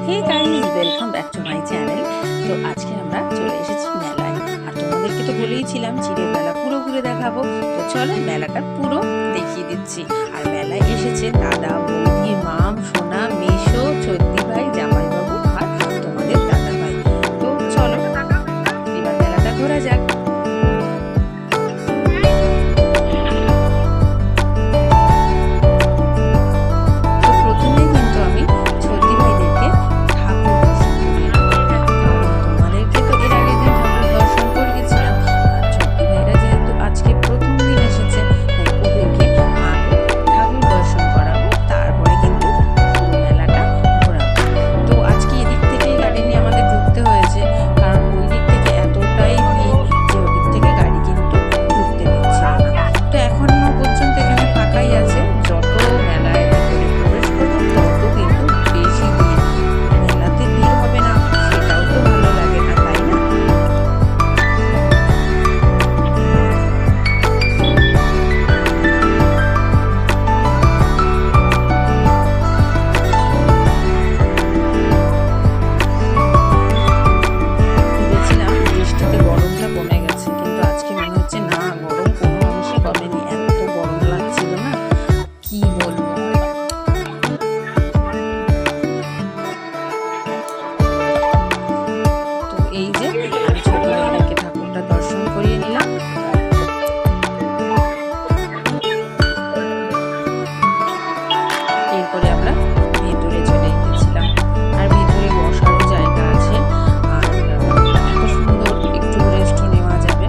Hey guys, welcome back to my channel. তো আজকে আমরা চলে এসেছি মেলায়। আর তোমাদেরকে তো বলেইছিলাম চিড়ের মেলা পুরো ঘুরে দেখাবো। তো চলো মেলাটা পুরো দেখিয়ে দিচ্ছি। আর মেলায় এসেছে দাদা, বৌদি, মাম, সোনা, মেশো, চদ্দি ভাই, জামাইবাবু আর তোমাদের দাদা ভাই। তো চলো এবার মেলাটা ঘোরা যাক। তো প্রথমেই কিন্তু আমি চদ্দি ভাইদেরকে ঠাকুর দর্শন করিয়ে নেবো। তোমাদেরকে তো এর আগের দিন ঠাকুর দর্শন করিয়েছিলাম। আর চদ্দি ভাইরা যেহেতু আজকে প্রথম দিন এসেছে, তাই ওদেরকে আগে ঠাকুর দর্শন করাবো, তারপরে কিন্তু মেলাটা ঘোরাবো। তো আজকে এদিক থেকেই গাড়ি নিয়ে আমাদের ঢুকতে হয়েছে, কারণ ওই দিক থেকে এতটাই ভিড় যে ওদিক থেকে গাড়ি কিন্তু ঢুকতে দিচ্ছিল না। তো এখনো পর্যন্ত এখানে ফাঁকাই আছে। যত মেলায় ভিতরে প্রবেশ করবো তত কিন্তু বেশি ভিড়। মেলাতে ভিড় হবে না সেটাও তো ভালো লাগে না, তাই না? ভেবেছিলাম বৃষ্টিতে গরমটা কমে গেছে, কিন্তু আজকে মনে হচ্ছে না, গরম কোনো অংশে কমেনি। এত গরম লাগছিল না, কি বলবো। তো এই যে আমি ছোট ভাইদেরকে ঠাকুরটা দর্শন করিয়ে নিলাম। এরপরে আমরা ভেতরে চলে গিয়েছিলাম। আর ভেতরে বসারও জায়গা আছে, আর এত সুন্দর, একটু রেস্ট নেওয়া যাবে।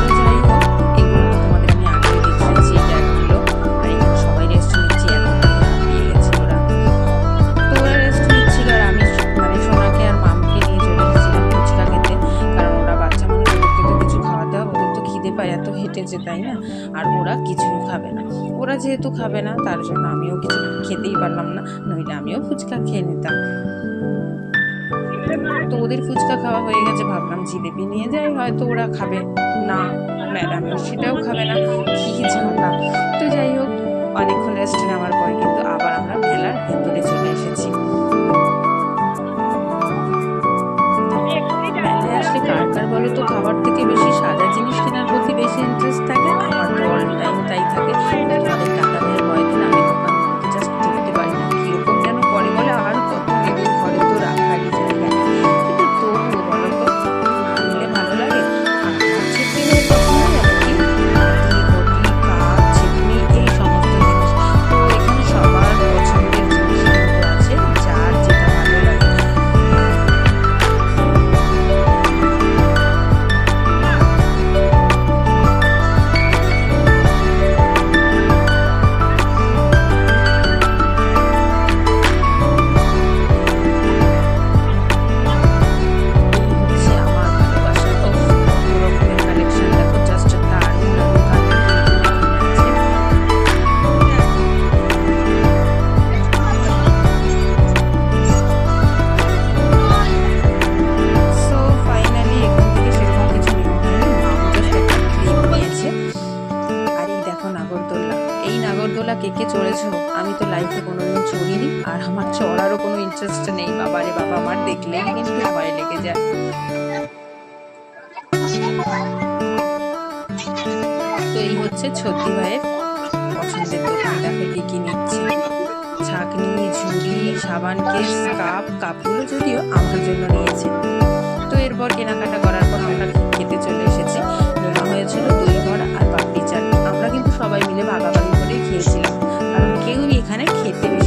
তো যাই হোক, এগুলো তো তোমাদের আমি আগেই দেখিয়েছি, ট্যাগগুলো। আর এখানে সবাই রেস্ট নিচ্ছে, এতটাই হাঁপিয়ে গেছে ওরা। তো ওরা রেস্ট নিচ্ছিল, আর আমি মানে সোনাকে আর মামকে নিয়ে চলে এসেছিলাম ফুচকা খেতে। কারণ ওরা বাচ্চা মানুষ, ওদেরকে তো কিছু খাওয়াতে হবে, ওদের তো খিদে পায়, এত হেঁটেছে, তাই না? আর ওরা কিছুই খাবে না। ওরা যেহেতু খাবে না, তার জন্য আমিও কিছু খেতেই পারলাম না, নইলে আমিও ফুচকা খেয়ে নিতাম। তো ওদের ফুচকা খাওয়া হয়ে গেছে, ভাবলাম জিলেপি নিয়ে যাই, হয়তো ওরা খাবে। না, ম্যাডাম সেটাও খাবে না, কি ঝামেলা। তো যাই হোক, অনেকক্ষণ রেস্ট নেওয়ার পরে কিন্তু আবার আমরা মেলার ভেতরে চলে এসেছি। মেলায় আসলে কার কার বলো তো খাবার থেকে বেশি সাদা জিনিস কেনার প্রতি বেশি ইন্টারেস্ট থাকে? আমার তো অল টাইম তাই থাকে। তোমাদের দাদা ভাইয়ের কয়েকদিন আমি দোকানগুলোতে জাস্ট ঢুকতে পারি না, কিরকম যেন করে, বলে আর কত নেব, ঘরে তো রাখারই জায়গা নেই। কিন্তু তবুও বলো তো, না নিলে ভালো লাগে? আর আমার ছেলে পছন্দ যাবে কি বাটি, ঘটি, কাপ, ছিপনি, এই সমস্ত জিনিস। তো এখানে সবার পছন্দের জিনিস কিন্তু আছে, যার যেটা ভালো লাগে। এই হচ্ছে আমার ভালোবাসা। তো কত রকমের কালেকশন দেখো, জাস্ট দারুণ দারুণ কালেকশন এখানে আছে। সো ফাইনালি এখান থেকে সেরকম কিছু নেওয়া হয়নি, মাম জাস্ট একটা ক্লিপ নিয়েছে। আর এই দেখো নাগরদোল্লা। এই নাগরদোল্লা কে কে চড়েছো? আমি তো লাইফে কোনোদিন চড়িনি, আর আমার চড়ারও কোনো ইন্টারেস্ট নেই। বাবারে বাবা, আমার দেখলেই কিন্তু ভয় লেগে যায়। তো এই হচ্ছে ছদ্দি ভাইয়ের পছন্দের দোকান, দেখো কি কি নিচ্ছে। ছাঁকনি, ঝুড়ি, সাবান, কেস, কাপগুলো যদিও আমার জন্য নিয়েছে। তো এরপর কেনাকাটা করার পর আমরা খেতে চলে এসেছি। নেওয়া হয়েছিল দই বড়া আর পাপড়ি চাট। আমরা কিন্তু সবাই মিলে ভাগাভাগি করে খেয়েছিলাম, কারণ কেউই এখানে খেতে বেশি